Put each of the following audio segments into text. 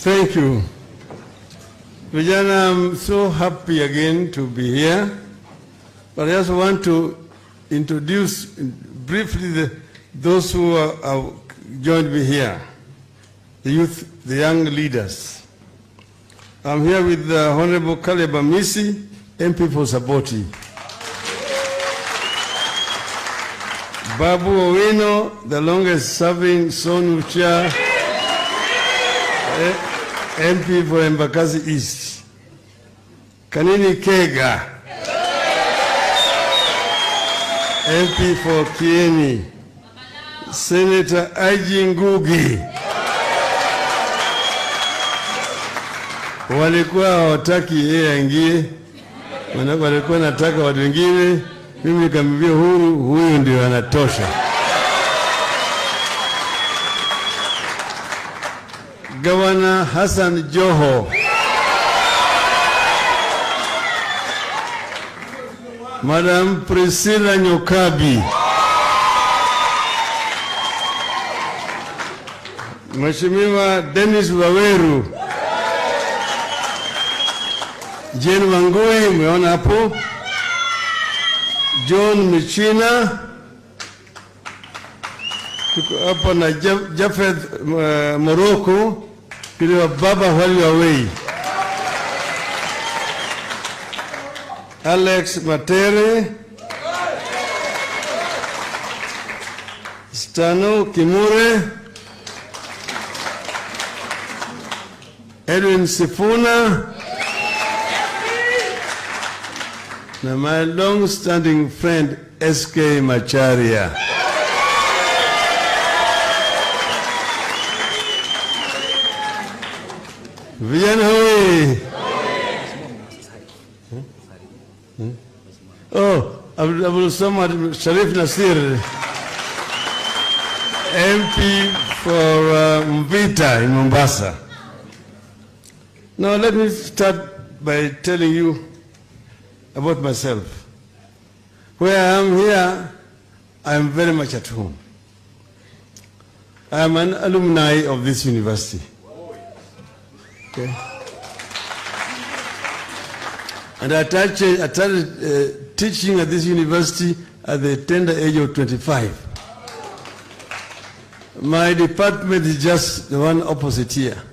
Thank you. Vijana, I'm so happy again to be here, but I just want to introduce briefly those who have joined me here, the youth, the young leaders. I'm here with Honorable Caleb Amisi, MP for Saboti. Babu Owino, the longest serving Sonu Chair, MP for Embakasi East. Kanini Kega, MP for Kieni. Senator Aji Ngugi. Walikuwa hawataki yeye aingie, walikuwa nataka watu wengine, mimi nikamwambia huyu ndio anatosha. Governor Hassan Joho, Madam Priscilla Nyokabi, Mheshimiwa Dennis Waweru, Jane Wangui, umeona hapo, John Michina, tuko hapo na Jafeth Morocco, kile baba wali away, Alex Matere, Stano Kimure, Edwin Sifuna, and my long-standing friend SK Macharia. Vijana hoi! Oh, Abdul Samad Sharif Nasir, MP for Mvita in Mombasa. Now let me start by telling you about myself. Where I am here, I am very much at home. I am an alumni of this university. Okay. And I started teaching at this university at the tender age of 25. My department is just the one opposite here.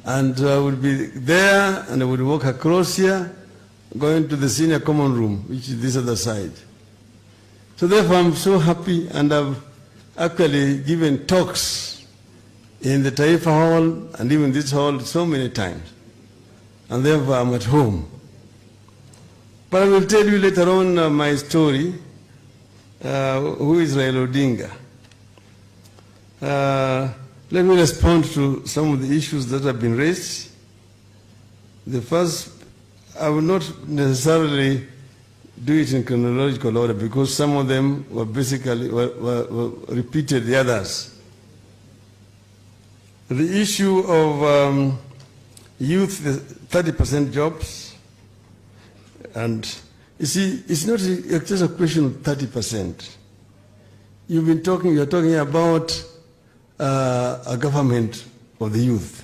And I would be there and I would walk across here, going to the senior common room, which is this other side. So therefore I'm so happy, and I've actually given talks in the Taifa Hall and even this hall so many times. And therefore I'm at home. But I will tell you later on my story, who is Raila Odinga. Let me respond to some of the issues that have been raised. The first, I will not necessarily do it in chronological order because some of them were basically were repeated the others. The issue of youth, the 30% jobs, and you see, it's not just a question of 30%. You're talking about a government of the youth.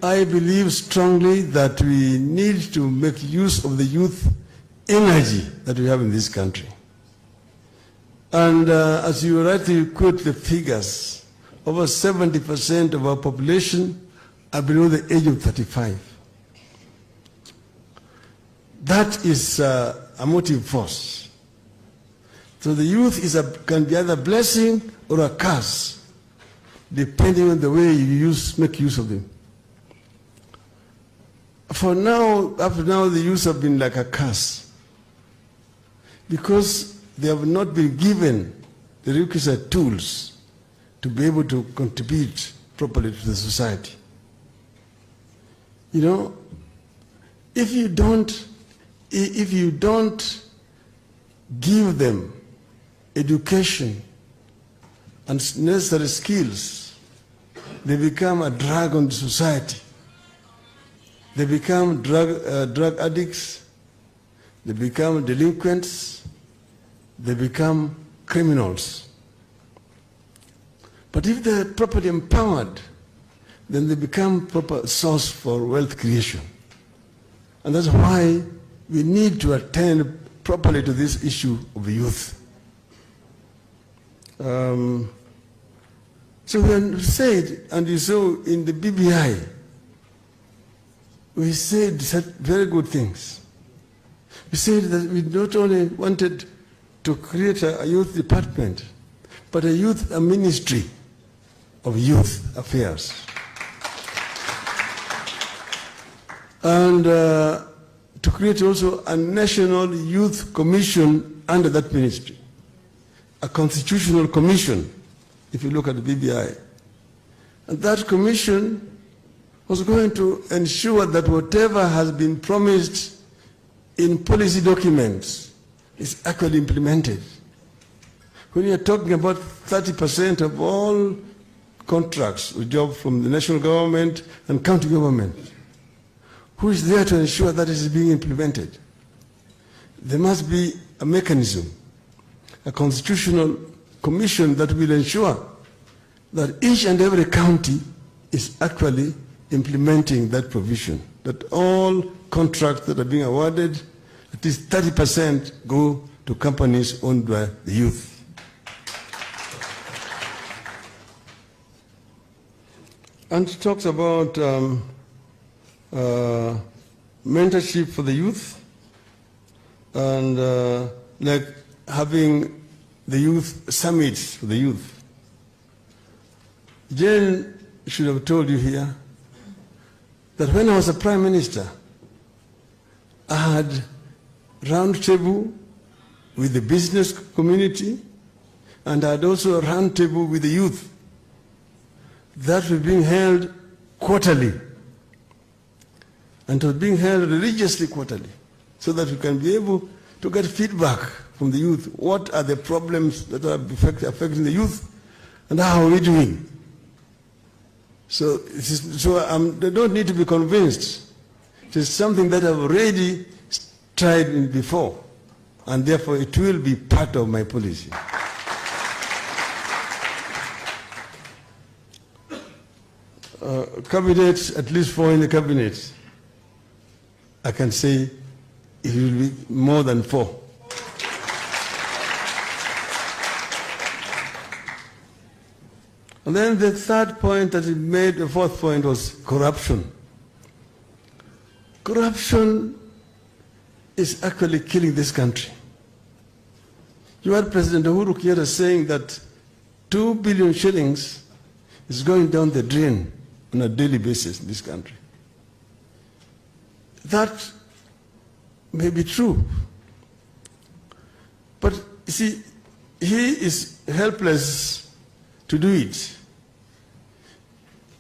I believe strongly that we need to make use of the youth energy that we have in this country. And as you rightly quote the figures, over 70% of our population are below the age of 35. That is a motive force. So the youth can be either a blessing or a curse, depending on the way you make use of them. For now, up to now, the youth have been like a curse because they have not been given the requisite tools to be able to contribute properly to the society. You know, if you don't give them education and necessary skills, they become a drag on the society. They become drug addicts, they become delinquents, they become criminals. But if they're properly empowered then they become proper source for wealth creation. And that's why we need to attend properly to this issue of the youth. So we have said, and you saw in the BBI, we said very good things. We said that we not only wanted to create a youth department, but a ministry of youth affairs. And to create also a national youth commission under that ministry, a constitutional commission, if you look at the BBI. And that commission was going to ensure that whatever has been promised in policy documents is actually implemented. When you're talking about 30% of all contracts or jobs from the national government and county government, who is there to ensure that it is being implemented? There must be a mechanism, a constitutional commission that will ensure that each and every county is actually implementing that provision, that all contracts that are being awarded, at least 30% go to companies owned by the youth. And it talks about mentorship for the youth and like having the youth summits for the youth. Jane should have told you here that when I was a prime minister, I had round table with the business community, and I had also a round table with the youth. That was being held quarterly, and it was being held religiously quarterly, so that we can be able to get feedback from the youth. What are the problems that are affecting the youth, and how are we doing? So they don't need to be convinced. It is something that I've already tried before, and therefore it will be part of my policy. Cabinet, at least 4 in the cabinet, I can say it will be more than 4. And then the third point that he made, the fourth point, was corruption. Corruption is actually killing this country. You heard President Uhuru Kenyatta saying that 2 billion shillings is going down the drain on a daily basis in this country. That may be true. But you see, he is helpless to do it.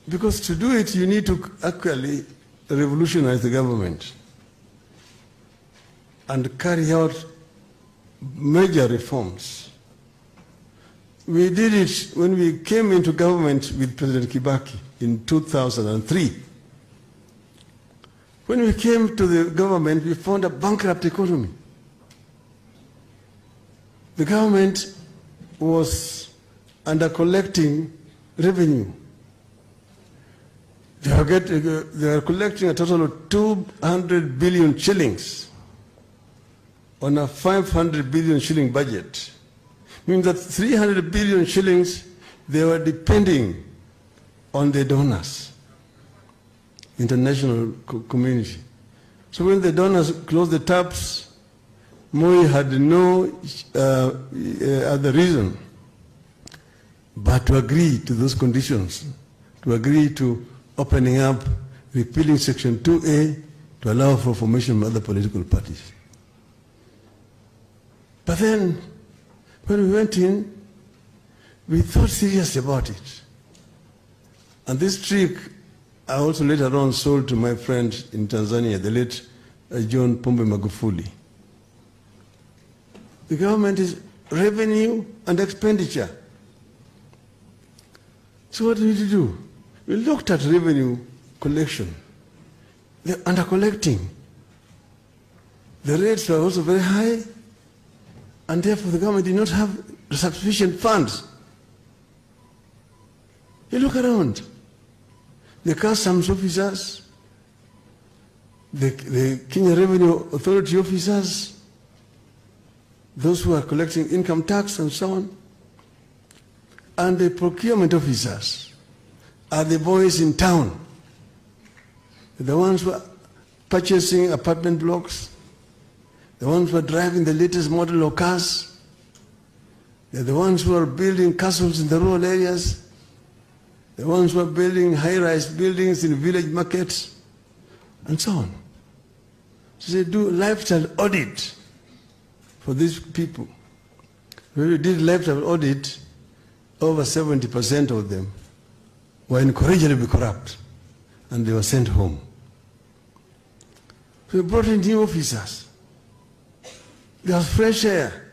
Because to do it, you need to actually revolutionize the government and carry out major reforms. We did it when we came into government with President Kibaki in 2003. When we came to the government, we found a bankrupt economy. The government was under collecting revenue. They are collecting a total of 200 billion shillings on a 500 billion shilling budget. Means that 300 billion shillings, they were depending on the donors, international community. So when the donors closed the taps, Moi had no other reason but to agree to those conditions, to agree to opening up, repealing Section 2A to allow for formation of other political parties. But then, when we went in, we thought seriously about it. And this trick I also later on sold to my friend in Tanzania, the late John Pombe Magufuli. The government is revenue and expenditure. So what do we need to do? We looked at revenue collection. They're under-collecting. The rates were also very high, and therefore the government did not have sufficient funds. You look around. the customs officers, the Kenya Revenue Authority officers, those who are collecting income tax and so on, and the procurement officers are the boys in town, the ones who are purchasing apartment blocks, the ones who are driving the latest model of cars, they're the ones who are building castles in the rural areas, the ones who are building high-rise buildings in village markets, and so on. So they do lifestyle audit for these people. When we did lifestyle audit, over 70% of them were incorrigibly corrupt, and they were sent home. So we brought in new officers. There was fresh air.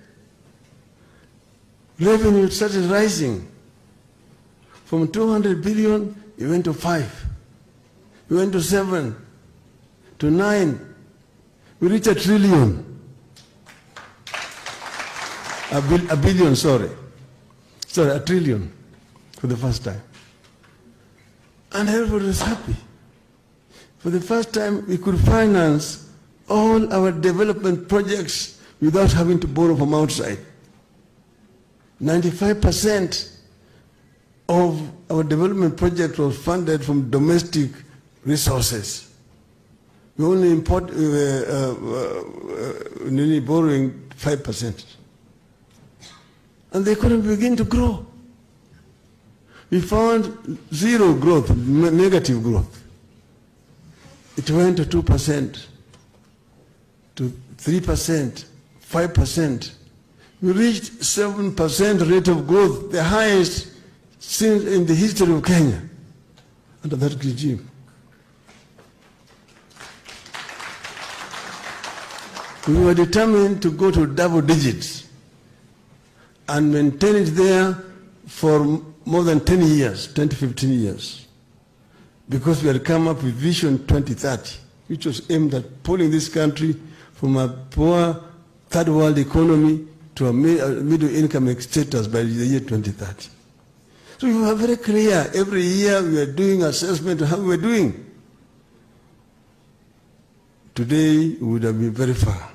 Revenue started rising. From 200 billion, it went to 5. We went to 7, to 9. We reached $1 trillion. A billion, sorry. Sorry, $1 trillion for the first time. And everybody was happy. For the first time, we could finance all our development projects without having to borrow from outside. 95% of our development project was funded from domestic resources. We only nearly borrowing 5%. And the economy began to grow. We found zero growth, negative growth. It went to 2%, to 3%, 5%. We reached 7% rate of growth, the highest since in the history of Kenya under that regime. We were determined to go to double digits and maintain it there for more than 10 years, 10 to 15 years, because we had come up with Vision 2030, which was aimed at pulling this country from a poor third world economy to a middle income status by the year 2030. So we were very clear. Every year we were doing assessment of how we were doing. Today we would have been very far.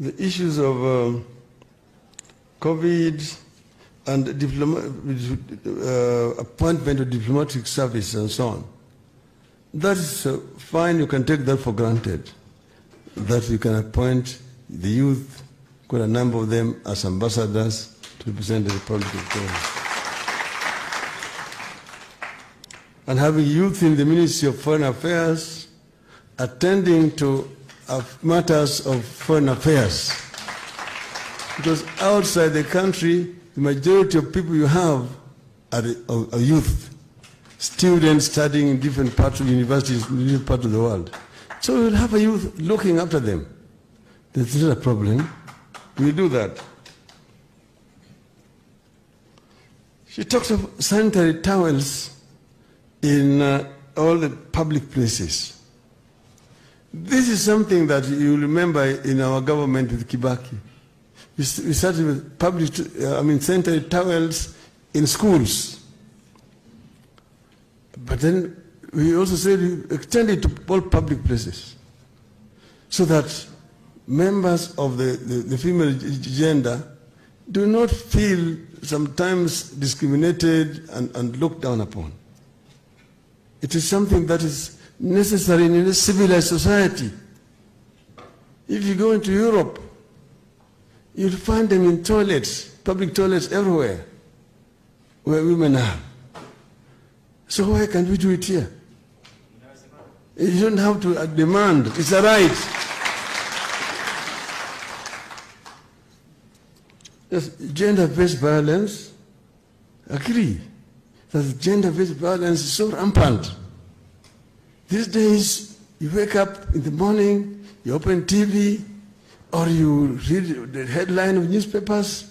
The issues of COVID and appointment of diplomatic service and so on, that is fine. You can take that for granted, that you can appoint the youth, quite a number of them, as ambassadors to represent the Republic of Kenya. And having youth in the Ministry of Foreign Affairs attending to matters of foreign affairs. Because outside the country, the majority of people you have are youth, students studying in different parts of universities in different parts of the world. So we'll have a youth looking after them. That's not a problem. We do that. She talks of sanitary towels in all the public places. This is something that you remember in our government with Kibaki. We started with sanitary towels in schools. But then we also said we extend it to all public places, so that members of the female gender do not feel sometimes discriminated and looked down upon. It is something that is necessary in a civilized society. If you go into Europe, you'll find them in toilets, public toilets everywhere, where women are. So why can't we do it here? You don't have to demand, it's a right. Yes, gender-based violence, agree that gender-based violence is so rampant. These days, you wake up in the morning, you open TV, or you read the headline of newspapers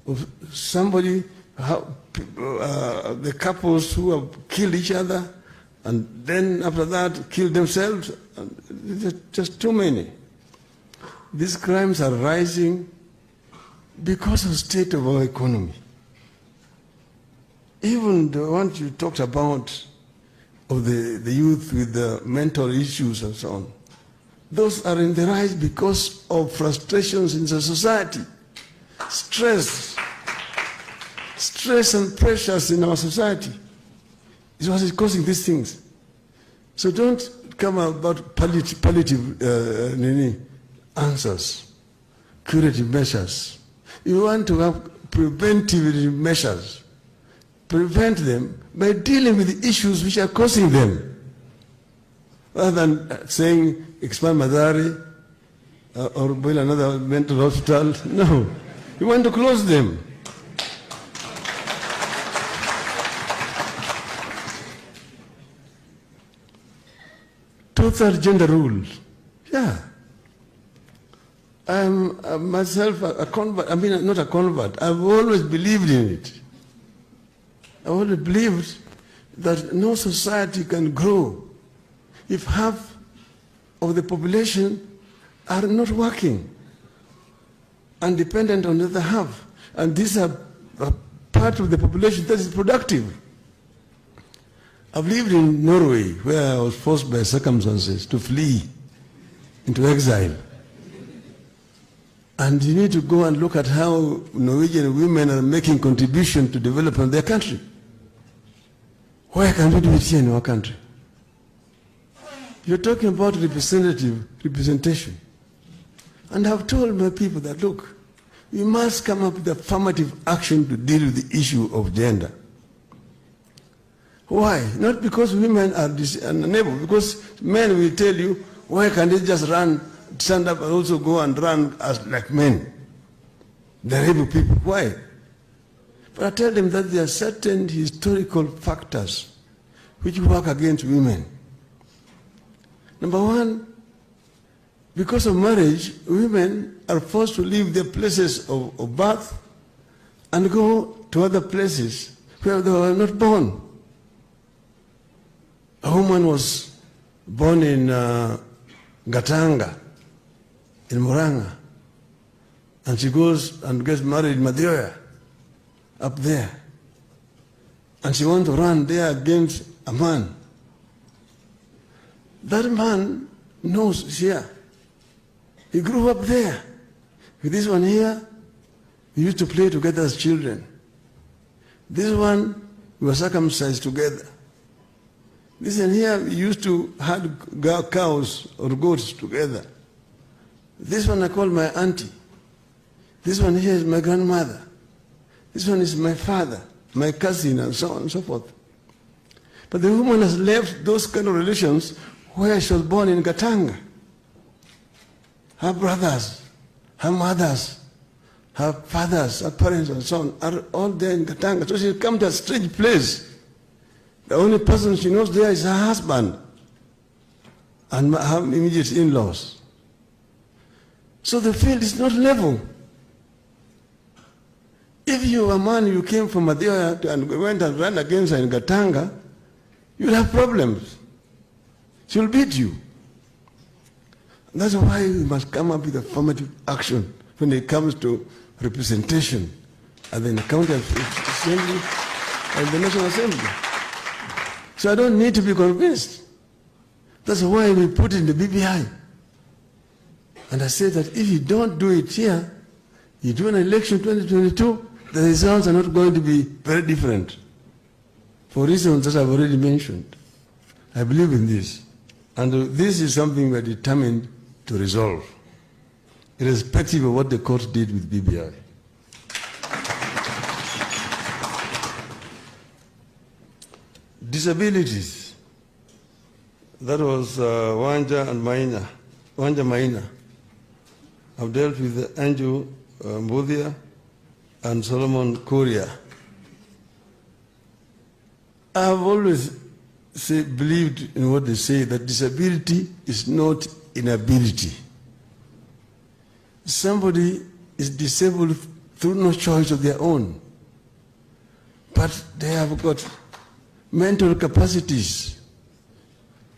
of somebody, the couples who have killed each other, and then after that killed themselves. There's just too many. These crimes are rising because of the state of our economy. even the ones you talked about of the youth with the mental issues and so on, those are in the rise because of frustrations in the society, stress and pressures in our society is what is causing these things. So don't come about palliative answers, curative measures. You want to have preventive measures. Prevent them by dealing with the issues which are causing them. Rather than saying, expand Madari or build another mental hospital. No, you want to close them. Two-third gender rule. Yeah. I'm myself a convert. I mean, not a convert. I've always believed in it. I always believed that no society can grow if half of the population are not working and dependent on the other half. And these are a part of the population that is productive. I've lived in Norway, where I was forced by circumstances to flee into exile. And you need to go and look at how Norwegian women are making contribution to development of their country. Why can't we do it here in our country? You're talking about representation. And I've told my people that, look, we must come up with affirmative action to deal with the issue of gender. Why? Not because women are unable, because men will tell you, why can't they just stand up and also go and run as like men? They're able people. Why? But I tell them that there are certain historical factors which work against women. Number one, because of marriage, women are forced to leave their places of birth and go to other places where they were not born. A woman was born in Gatanga, in Muranga, and she goes and gets married in Mathioya, up there. And she wants to run there against a man. That man knows he's here. He grew up there. With this one here, we used to play together as children. This one, we were circumcised together. This one here, we used to have cows or goats together. This one I call my auntie. This one here is my grandmother. This one is my father, my cousin, and so on and so forth. But the woman has left those kind of relations where she was born in Gatanga. Her brothers, her mothers, her fathers, her parents, and so on are all there in Gatanga. So she's come to a strange place. The only person she knows there is her husband and her immediate in-laws. So the field is not level. If you are a man, you came from Mathioya and went and ran against her in Gatanga, you'll have problems. She'll beat you. And that's why we must come up with affirmative action when it comes to representation at the County Assembly and the National Assembly. So I don't need to be convinced. That's why we put in the BBI. And I say that if you don't do it here, you do an election 2022, the results are not going to be very different for reasons that I've already mentioned. I believe in this. And this is something we're determined to resolve, irrespective of what the court did with BBI. Disabilities. That was Wanja and Maina. Wanja Maina. I've dealt with Andrew Mbudia and Solomon Korea. I've always believed in what they say, that disability is not inability. Somebody is disabled through no choice of their own, but they have got mental capacities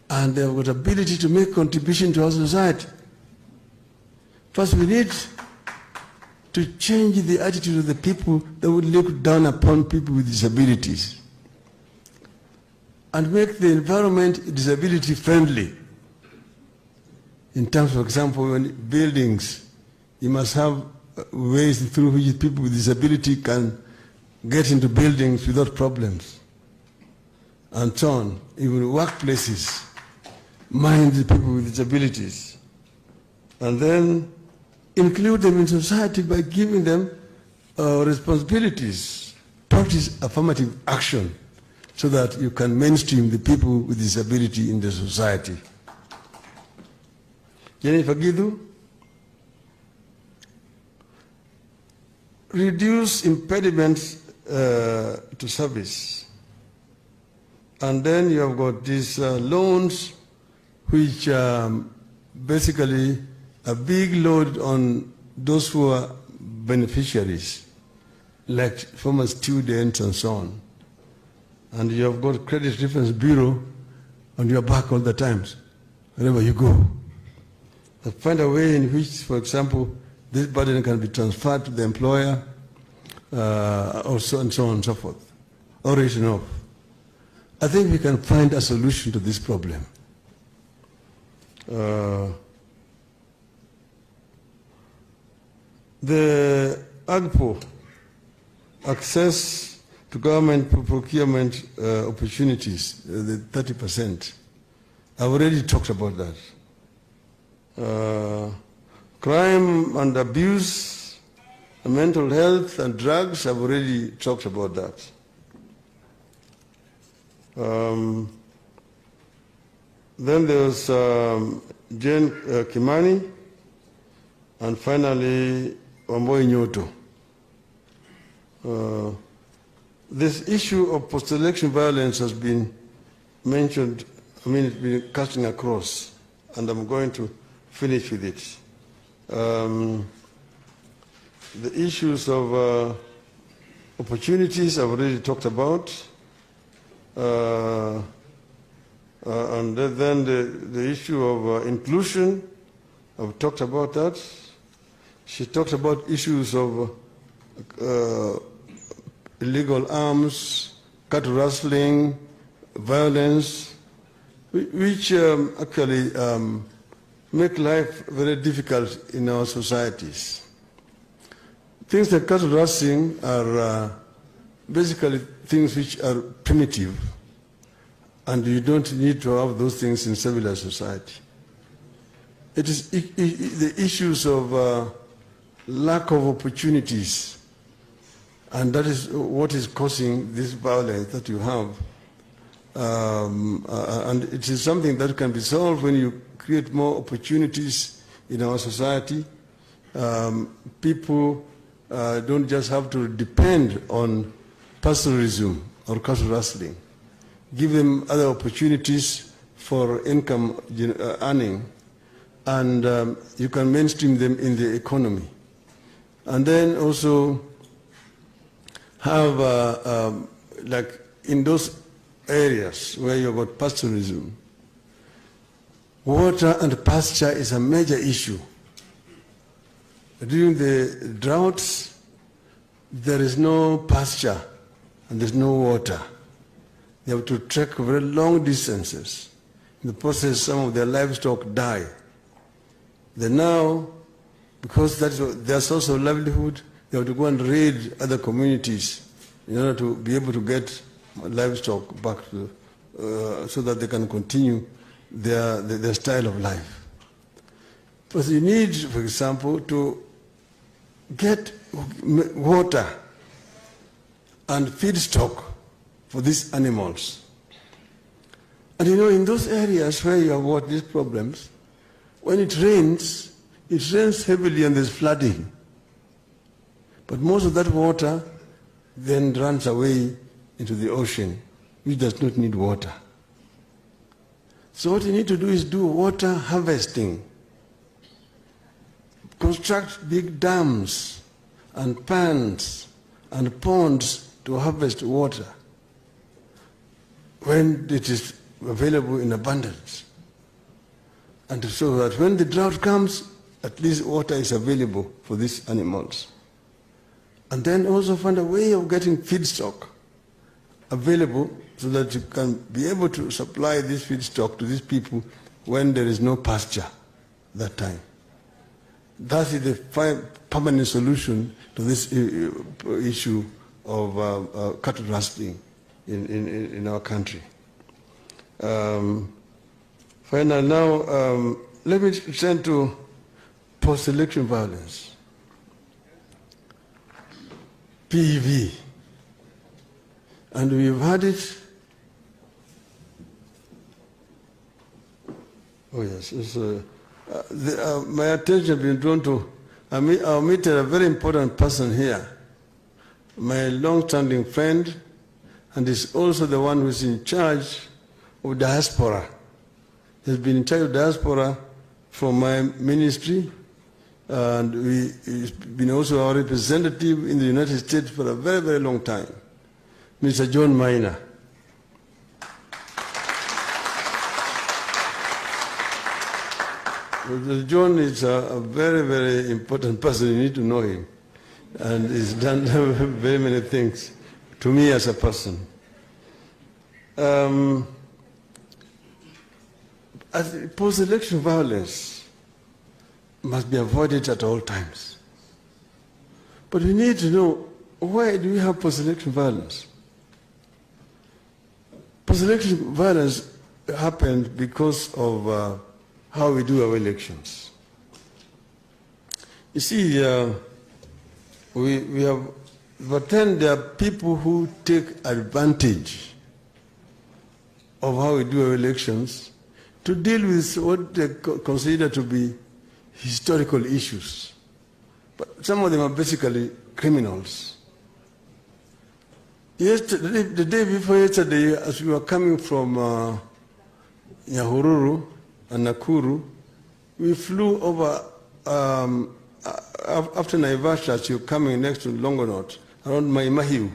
and they have got ability to make contribution to our society. First, we need to change the attitude of the people that would look down upon people with disabilities. and make the environment disability friendly. In terms, for example, when buildings, you must have ways through which people with disability can get into buildings without problems, and so on. Even workplaces, mind the people with disabilities, and then include them in society by giving them responsibilities. Practice affirmative action so that you can mainstream the people with disability in the society. Jennifer Gidu, reduce impediments to service. And then you have got these loans which basically a big load on those who are beneficiaries, like former students and so on. And you have got Credit Reference Bureau on your back all the times, wherever you go. But find a way in which, for example, this burden can be transferred to the employer, or so and so on and so forth, or written off. I think we can find a solution to this problem. The AGPO, access to government procurement opportunities, the 30%, I've already talked about that. Crime and abuse, mental health and drugs, I've already talked about that. Then there was Jane Kimani, and finally Wamboi Nyoto. This issue of post-election violence has been mentioned, it's been cutting across, and I'm going to finish with it. The issues of opportunities I've already talked about, and then the issue of inclusion, I've talked about that. She talked about issues of illegal arms, cattle rustling, violence, which actually make life very difficult in our societies. Things like cattle rustling are basically things which are primitive, and you don't need to have those things in civilized society. It is the issues of lack of opportunities, and that is what is causing this violence that you have. And it is something that can be solved when you create more opportunities in our society. People don't just have to depend on pastoralism or cattle rustling. Give them other opportunities for income earning, and you can mainstream them in the economy. And then also have, like in those areas where you've got pastoralism, water and pasture is a major issue. During the droughts, there is no pasture and there's no water. They have to trek very long distances. In the process, some of their livestock die. Then now, because that's their source of livelihood, they have to go and raid other communities in order to be able to get livestock back to, so that they can continue their style of life. But you need, for example, to get water and feedstock for these animals. And you know, in those areas where you have got these problems, when it rains heavily and there's flooding. But most of that water then runs away into the ocean, which does not need water. So what you need to do is do water harvesting. Construct big dams and ponds and ponds to harvest water when it is available in abundance. And so that when the drought comes, at least water is available for these animals. And then also find a way of getting feedstock available so that you can be able to supply this feedstock to these people when there is no pasture that time. That is the permanent solution to this issue of cattle rustling in our country. Finally, now let me turn to post-election violence, PEV. And we've had it. Oh yes, my attention has been drawn to, I met a very important person here, my long-standing friend, and is also the one who's in charge of diaspora. He's been in charge of diaspora from my ministry, and he's been also our representative in the United States for a very, very long time, Mr. John Maina. John is a very, very important person. You need to know him. And he's done very many things to me as a person. Post-election violence must be avoided at all times. But we need to know, why do we have post-election violence? Post-election violence happened because of how we do our elections. You see, but then there are people who take advantage of how we do our elections to deal with what they consider to be historical issues. But some of them are basically criminals. Yesterday, the day before yesterday, as we were coming from Nyahururu and Nakuru, we flew over, after Naivasha, as you're coming next to Longonot, around Maimahiu.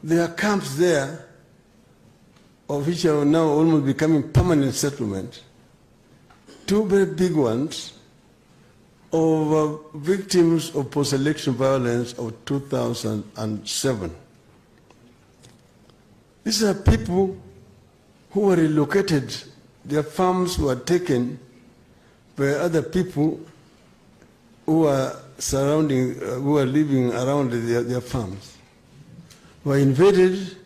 There are camps there, of which are now almost becoming permanent settlement. Two very big ones of victims of post-election violence of 2007. These are people who were relocated. Their farms were taken by other people who are surrounding, who are living around their farms. Were invaded.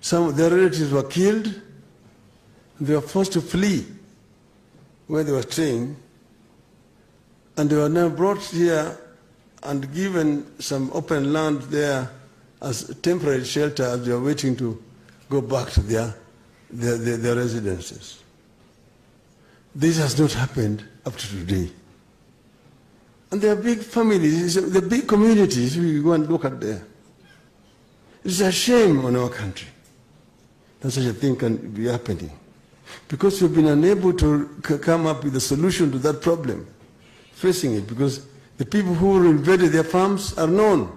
Some of their relatives were killed. They were forced to flee where they were staying, and they were now brought here and given some open land there as temporary shelter as they are waiting to go back to their residences. This has not happened up to today. And there are big families, the big communities we go and look at there. It's a shame on our country that such a thing can be happening, because we've been unable to come up with a solution to that problem, facing it, because the people who invaded their farms are known.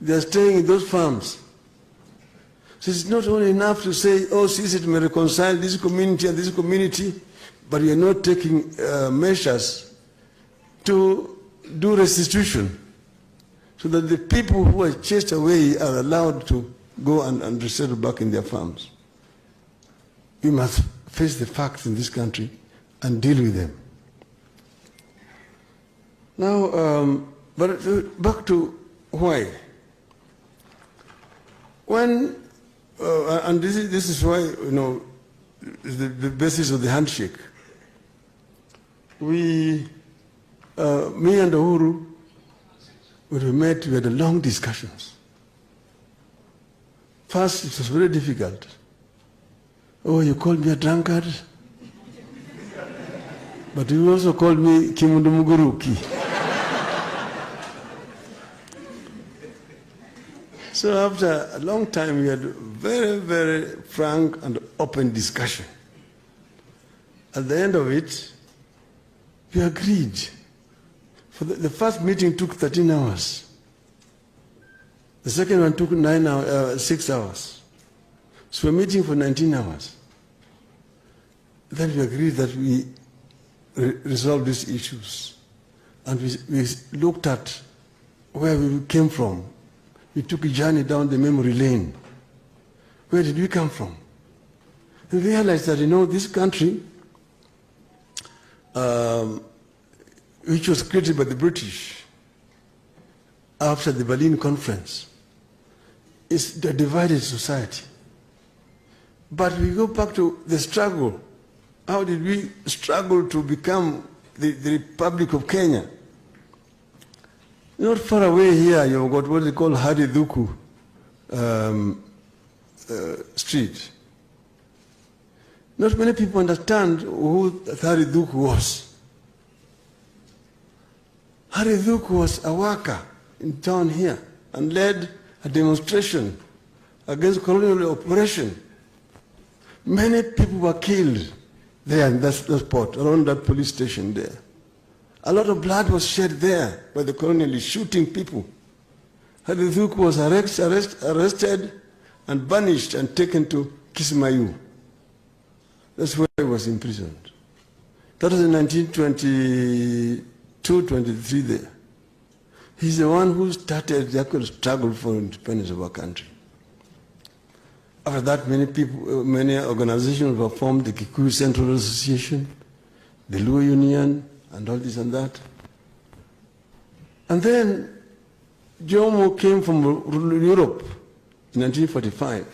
They are staying in those farms. So it's not only enough to say, oh, CISIT may reconcile this community and this community, but we are not taking measures to do restitution so that the people who are chased away are allowed to go and resettle back in their farms. We must face the facts in this country and deal with them. Now, but back to why. When, and this is why, you know, the basis of the handshake. Me and Uhuru, when we met, we had long discussions. First, it was very difficult. Oh, you called me a drunkard? But you also called me Kimundu Muguruki. So after a long time, we had very, very frank and open discussion. At the end of it, we agreed. For the first meeting took 13 hours. The second one took 6 hours. So we're meeting for 19 hours. Then we agreed that we resolve these issues. And we looked at where we came from we took a journey down the memory lane. Where did we come from? We realized that, this country, which was created by the British after the Berlin Conference, is a divided society. But we go back to the struggle. How did we struggle to become the Republic of Kenya? Not far away here, you've got what they call Hariduku Street. Not many people understand who Hariduku was. Hariduku was a worker in town here and led a demonstration against colonial oppression. Many people were killed there in that spot, around that police station there. A lot of blood was shed there by the colonialists shooting people. Hariduku was arrested and banished and taken to Kismayu. That's where he was imprisoned. That was in 1922-23 there. He's the one who started the actual struggle for independence of our country. After that, many organizations were formed, the Kikuyu Central Association, the Luo Union, and all this and that. And then Jomo came from Europe in 1945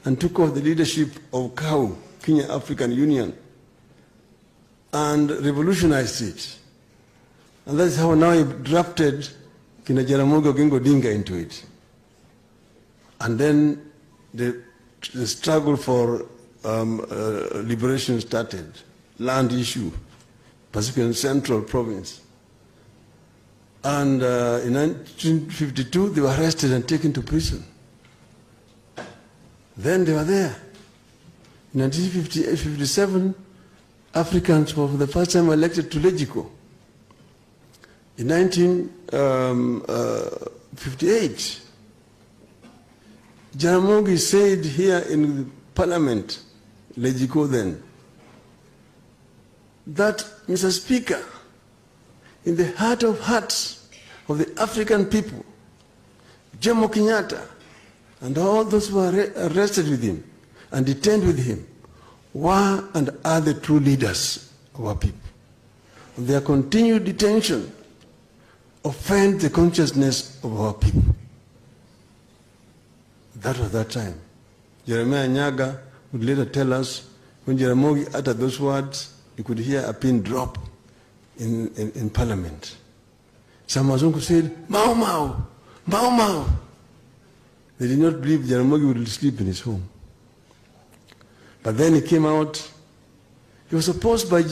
and took over the leadership of KAU, Kenya African Union, and revolutionized it. And that's how now he drafted Kina Jaramogi Oginga Odinga into it. And then the struggle for liberation started, land issue, Pacific Central Province. And in 1952, they were arrested and taken to prison. Then they were there. In 1957, Africans were for the first time elected to Legico. In 1958, Jaramogi said here in Parliament, Legico then, that, Mr. Speaker, in the heart of hearts of the African people, Jomo Kenyatta and all those who were arrested with him and detained with him were and are the true leaders of our people. Their continued detention offends the consciousness of our people. That was that time. Jeremiah Nyaga would later tell us, when Jaramogi uttered those words, you could hear a pin drop in Parliament. Some Wazungu said, Mau Mau, Mau Mau. They did not believe Jaramogi would sleep in his home. But then he came out. He was opposed by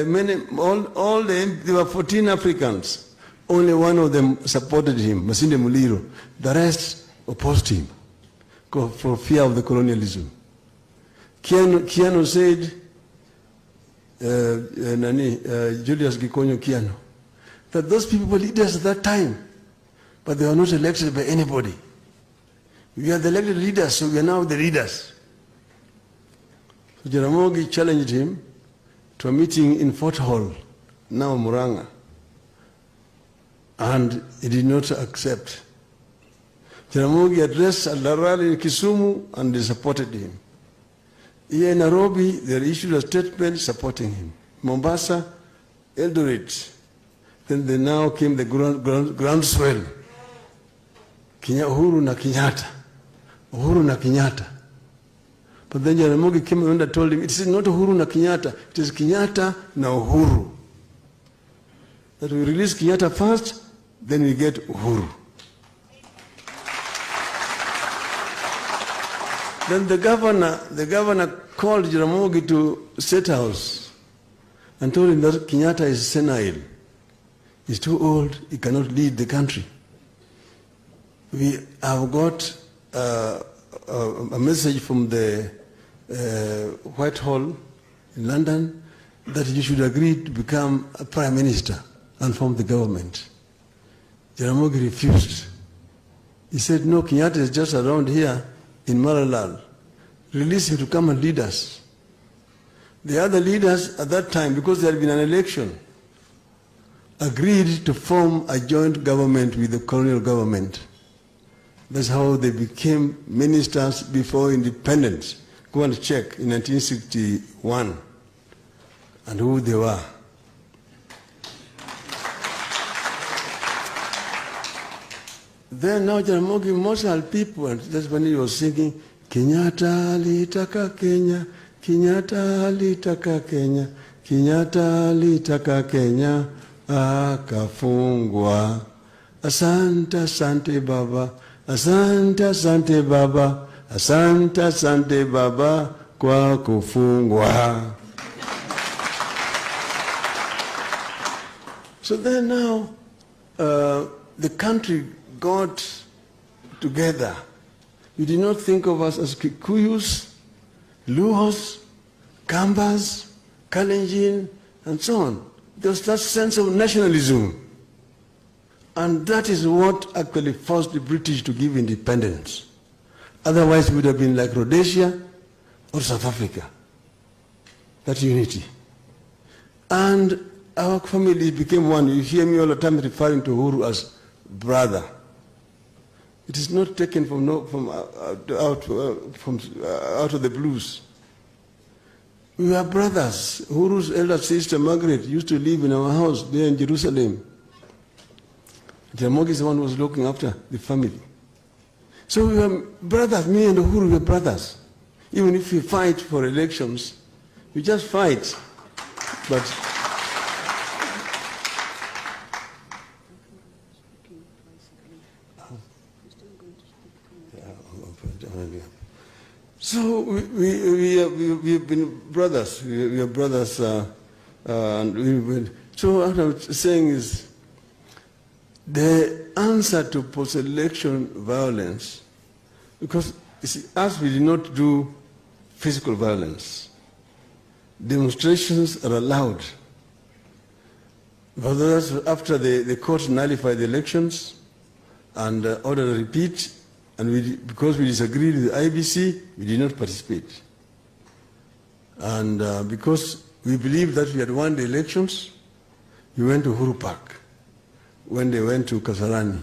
many, there were 14 Africans. Only one of them supported him, Masinde Muliro. The rest opposed him for fear of the colonialism. Kiano said, Julius Gikonyo Kiano, that those people were leaders at that time, but they were not elected by anybody. We are the elected leaders, so we are now the leaders. So Jaramogi challenged him to a meeting in Fort Hall, now Muranga, and he did not accept. Jaramogi addressed a rally in Kisumu and they supported him. Here in Nairobi, they issued a statement supporting him. Mombasa, Eldoret. Then they now came the groundswell. Uhuru na Kenyatta. Uhuru na Kenyatta. But then Jaramogi came and told him, it is not Uhuru na Kenyatta, it is Kenyatta na Uhuru. That we release Kenyatta first, then we get Uhuru. Then the governor called Jaramogi to State House and told him that Kenyatta is senile. He's too old, he cannot lead the country. We have got a message from the Whitehall in London that you should agree to become a prime minister and form the government. Jaramogi refused. He said, no, Kenyatta is just around here in Maralal. Release him to come and lead us. The other leaders at that time, because there had been an election, agreed to form a joint government with the colonial government. That's how they became ministers before independence. Go and check in 1961 and who they were. Then now Jaramogi emotional people, and that's when he was singing, Kenyatta alitaka Kenya, Kenyatta alitaka Kenya, Kenyatta alitaka Kenya, akafungwa. Asante, asante Baba, asante, asante Baba, asante, asante Baba, kwa kufungwa. So then now, the country got together. You did not think of us as Kikuyus, Luhos, Kambas, Kalenjin, and so on. There was that sense of nationalism. And that is what actually forced the British to give independence. Otherwise, it would have been like Rhodesia or South Africa. That unity. And our family became one. You hear me all the time referring to Uhuru as brother. It is not taken from out of the blues. We were brothers. Uhuru's elder sister Margaret used to live in our house there in Jerusalem. Jaramogi is the one who was looking after the family. So we were brothers. Me and Uhuru were brothers. Even if we fight for elections, we just fight. But so we've been brothers. We are brothers, and we've been. So what I'm saying is, the answer to post-election violence, because you see, us we did not do physical violence. Demonstrations are allowed. But that's after the court nullified the elections and ordered a repeat. And because we disagreed with the IBC, we did not participate. And because we believed that we had won the elections, we went to Uhuru Park when they went to Kasarani.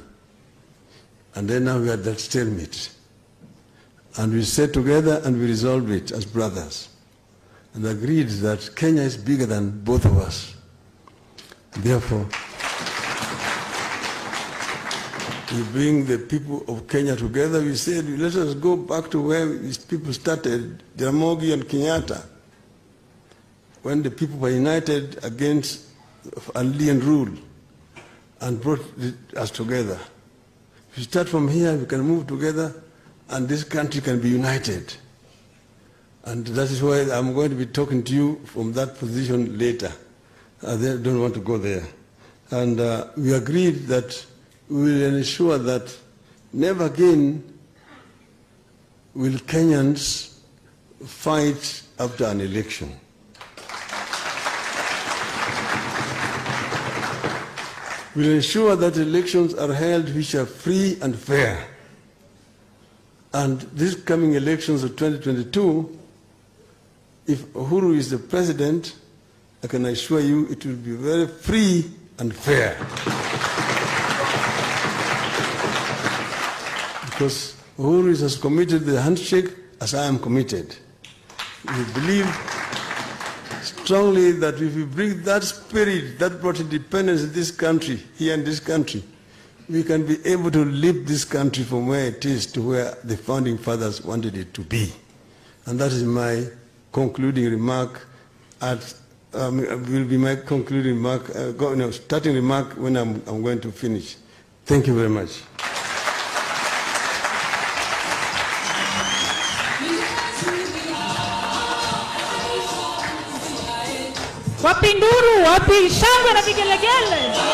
And then now we had that stalemate. And we sat together and we resolved it as brothers. And agreed that Kenya is bigger than both of us. Therefore, we bring the people of Kenya together. We said, let us go back to where these people started, Jaramogi and Kenyatta, when the people were united against alien rule and brought us together. If we start from here, we can move together, and this country can be united. And that is why I'm going to be talking to you from that position later. I don't want to go there. And we agreed that we will ensure that never again will Kenyans fight after an election. We will ensure that elections are held which are free and fair. And these coming elections of 2022, if Uhuru is the president, I can assure you it will be very free and fair. Because Uhuru is as committed to the handshake as I am committed. We believe strongly that if we bring that spirit that brought independence in this country, here in this country, we can be able to lift this country from where it is to where the founding fathers wanted it to be. And that is my concluding remark. Will be my concluding remark, starting remark when I'm going to finish. Thank you very much. Wapi nduru, wapi shangwe na vigelegele.